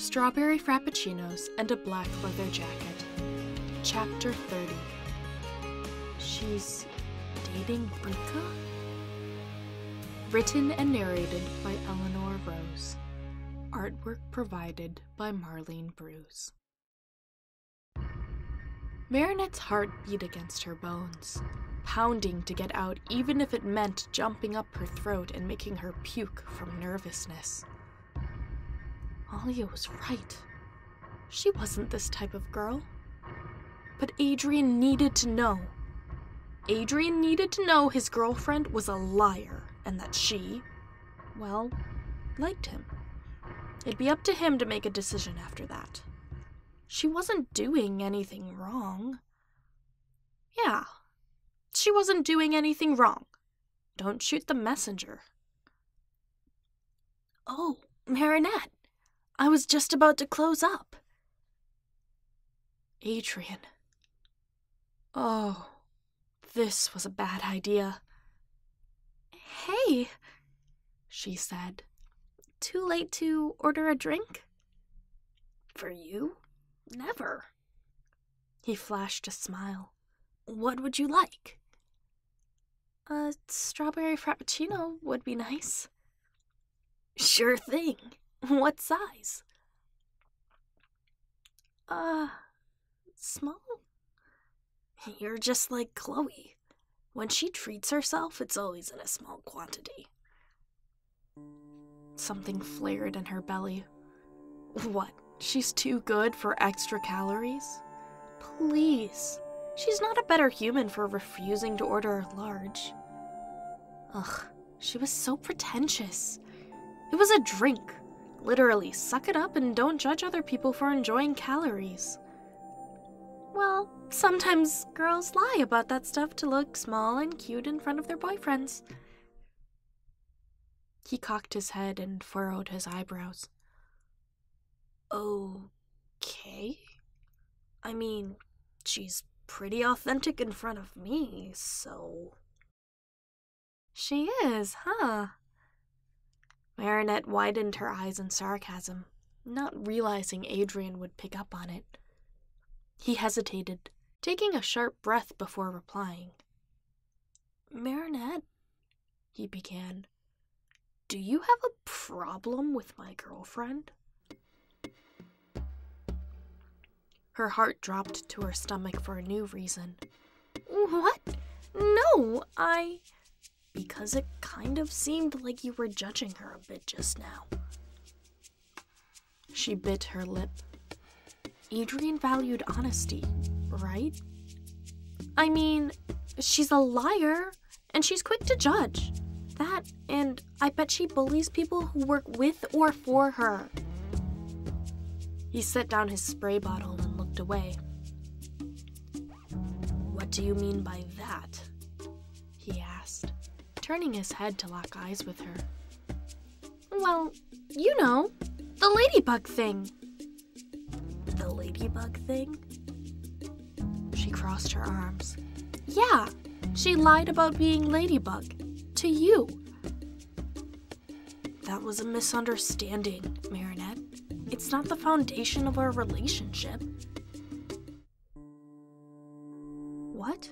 Strawberry Frappuccinos and a Black Leather Jacket. Chapter 30. She's dating Rika? Written and narrated by Eleanor Rose. Artwork provided by Marlene Bruce. Marinette's heart beat against her bones, pounding to get out even if it meant jumping up her throat and making her puke from nervousness. Alya was right. She wasn't this type of girl. But Adrien needed to know. Adrien needed to know his girlfriend was a liar and that she, well, liked him. It'd be up to him to make a decision after that. She wasn't doing anything wrong. Yeah, she wasn't doing anything wrong. Don't shoot the messenger. Oh, Marinette, I was just about to close up. Adrien. Oh, this was a bad idea. Hey, she said. Too late to order a drink? For you? Never. He flashed a smile. What would you like? A strawberry frappuccino would be nice. Sure thing. What size? Small? You're just like Chloe. When she treats herself, it's always in a small quantity. Something flared in her belly. What? She's too good for extra calories? Please. She's not a better human for refusing to order large. Ugh, she was so pretentious. It was a drink. Literally, suck it up and don't judge other people for enjoying calories. Well, sometimes girls lie about that stuff to look small and cute in front of their boyfriends. He cocked his head and furrowed his eyebrows. Okay. I mean, she's pretty authentic in front of me, so... She is, huh? Marinette widened her eyes in sarcasm, not realizing Adrien would pick up on it. He hesitated, taking a sharp breath before replying. Marinette, he began, do you have a problem with my girlfriend? Her heart dropped to her stomach for a new reason. What? No, Because it kind of seemed like you were judging her a bit just now. She bit her lip. Adrien valued honesty, right? I mean, she's a liar, and she's quick to judge. That, and I bet she bullies people who work with or for her. He set down his spray bottle and looked away. What do you mean by that? He asked, turning his head to lock eyes with her. Well, you know, the ladybug thing. The ladybug thing? She crossed her arms. Yeah, she lied about being ladybug. To you. That was a misunderstanding, Marinette. It's not the foundation of our relationship. What?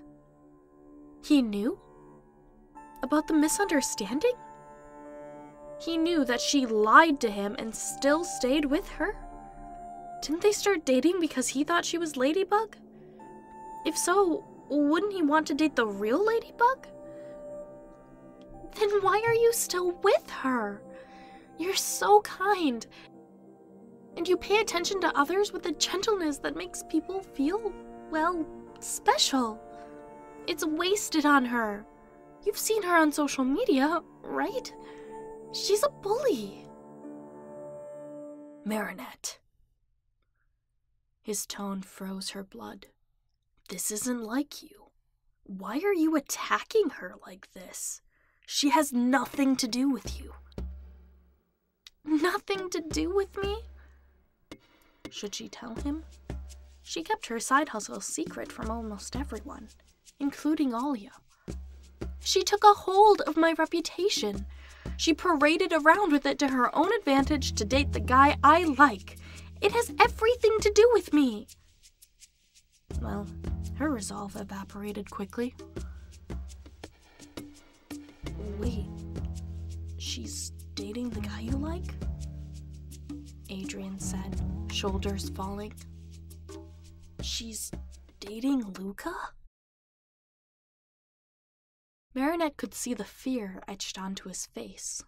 He knew? About the misunderstanding? He knew that she lied to him and still stayed with her? Didn't they start dating because he thought she was Ladybug? If so, wouldn't he want to date the real Ladybug? Then why are you still with her? You're so kind. And you pay attention to others with a gentleness that makes people feel, well, special. It's wasted on her. You've seen her on social media, right? She's a bully. Marinette. His tone froze her blood. This isn't like you. Why are you attacking her like this? She has nothing to do with you. Nothing to do with me? Should she tell him? She kept her side hustle secret from almost everyone, including Alya. She took a hold of my reputation. She paraded around with it to her own advantage to date the guy I like, It has everything to do with me. Well, her resolve evaporated quickly. Wait, she's dating the guy you like? Adrien said, shoulders falling. She's dating Luca? Marinette could see the fear etched onto his face.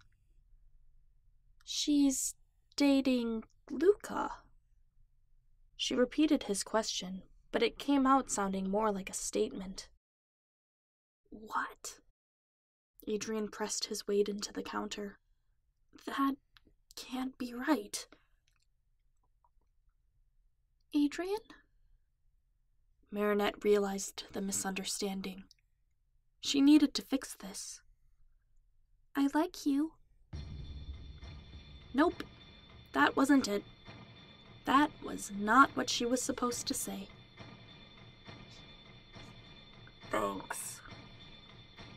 She's dating Luca. She repeated his question, but it came out sounding more like a statement. What? Adrien pressed his weight into the counter. That can't be right. Adrien? Marinette realized the misunderstanding. She needed to fix this. I like you. Nope, that wasn't it. That was not what she was supposed to say. Thanks.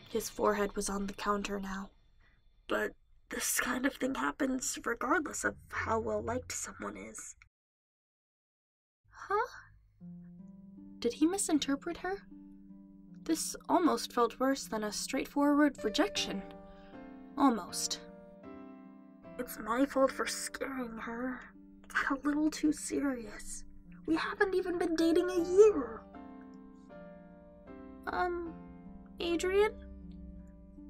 His forehead was on the counter now. But this kind of thing happens regardless of how well-liked someone is. Huh? Did he misinterpret her? This almost felt worse than a straightforward rejection. Almost. It's my fault for scaring her. It got a little too serious. We haven't even been dating a year. Adrien?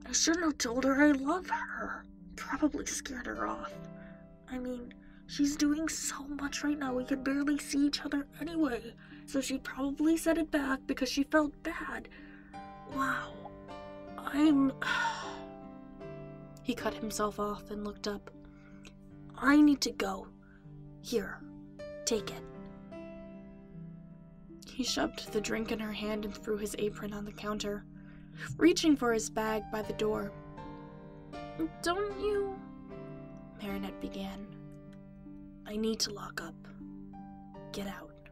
I shouldn't have told her I love her. Probably scared her off. I mean, she's doing so much right now we could barely see each other anyway, so she probably said it back because she felt bad. Wow. He cut himself off and looked up. I need to go. Here, take it. He shoved the drink in her hand and threw his apron on the counter, reaching for his bag by the door. Don't you... Marinette began. I need to lock up. Get out.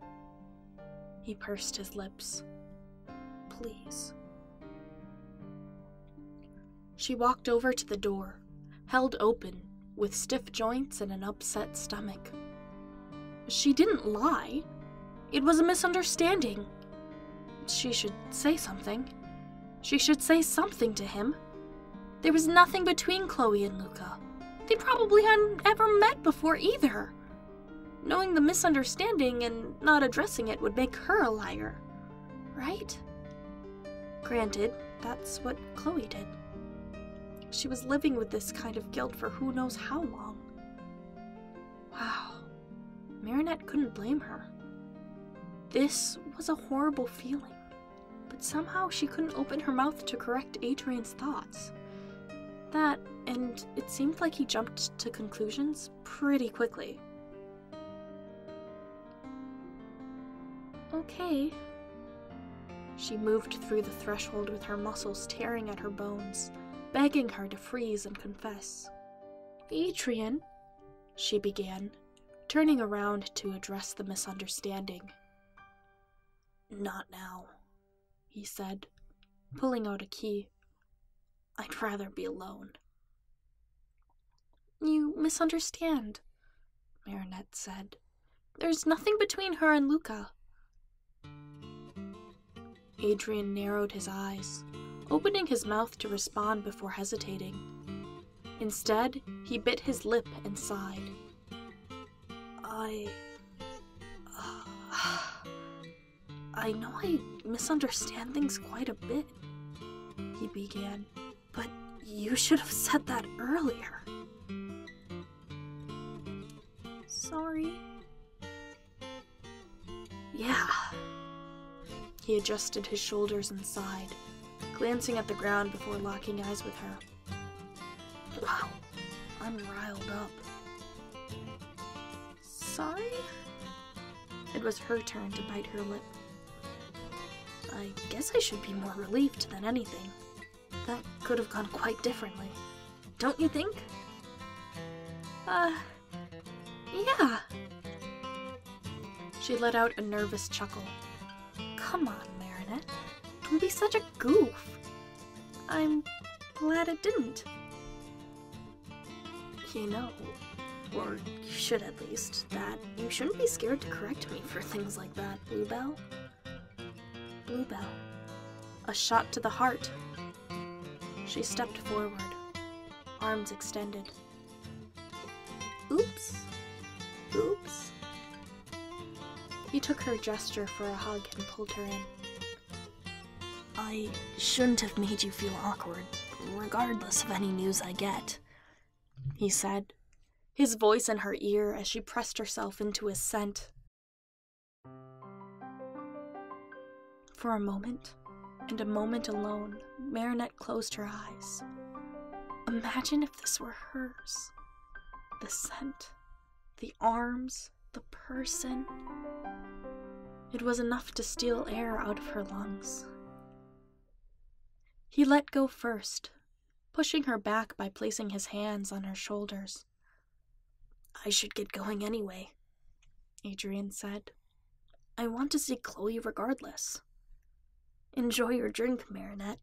He pursed his lips. Please. She walked over to the door, held open, with stiff joints and an upset stomach. She didn't lie. It was a misunderstanding. She should say something. She should say something to him. There was nothing between Chloe and Luca. They probably hadn't ever met before either. Knowing the misunderstanding and not addressing it would make her a liar, right? Granted, that's what Chloe did. She was living with this kind of guilt for who knows how long. Wow, Marinette couldn't blame her. This was a horrible feeling, but somehow she couldn't open her mouth to correct Adrien's thoughts. That, and it seemed like he jumped to conclusions pretty quickly. Okay. She moved through the threshold with her muscles tearing at her bones, begging her to freeze and confess. Adrien, she began, turning around to address the misunderstanding. Not now, he said, pulling out a key. I'd rather be alone. You misunderstand, Marinette said. There's nothing between her and Luca. Adrien narrowed his eyes, opening his mouth to respond before hesitating. Instead, he bit his lip and sighed. I know I misunderstand things quite a bit, he began, but you should have said that earlier. Sorry. Yeah. He adjusted his shoulders and sighed, glancing at the ground before locking eyes with her. Wow, I'm riled up. Sorry? It was her turn to bite her lip. I guess I should be more relieved than anything. That could have gone quite differently. Don't you think? Yeah. She let out a nervous chuckle. Come on, Marinette. Don't be such a goof. I'm glad it didn't. You know, or you should at least, that you shouldn't be scared to correct me for things like that, Bluebell. Bluebell. A shot to the heart. She stepped forward, arms extended. Oops. Oops. He took her gesture for a hug and pulled her in. I shouldn't have made you feel awkward, regardless of any news I get, he said, his voice in her ear as she pressed herself into his scent. For a moment, and a moment alone, Marinette closed her eyes. Imagine if this were hers. The scent, the arms, the person. It was enough to steal air out of her lungs. He let go first, pushing her back by placing his hands on her shoulders. I should get going anyway, Adrien said. I want to see Chloe regardless. Enjoy your drink, Marinette.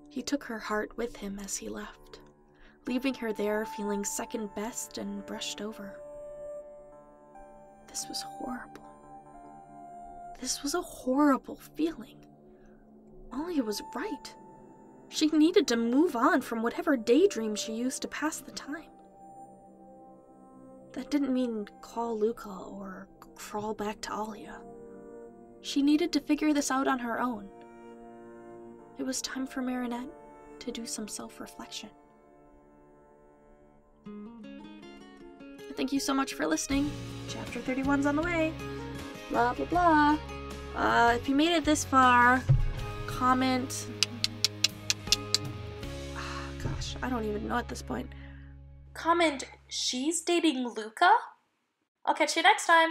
He took her heart with him as he left, leaving her there feeling second best and brushed over. This was horrible. This was a horrible feeling. Alya was right. She needed to move on from whatever daydream she used to pass the time. That didn't mean call Luca or crawl back to Alya. She needed to figure this out on her own. It was time for Marinette to do some self-reflection. Thank you so much for listening. Chapter 31's on the way. Blah, blah, blah. If you made it this far, comment. Gosh, I don't even know at this point. Comment, she's dating Luca? I'll catch you next time.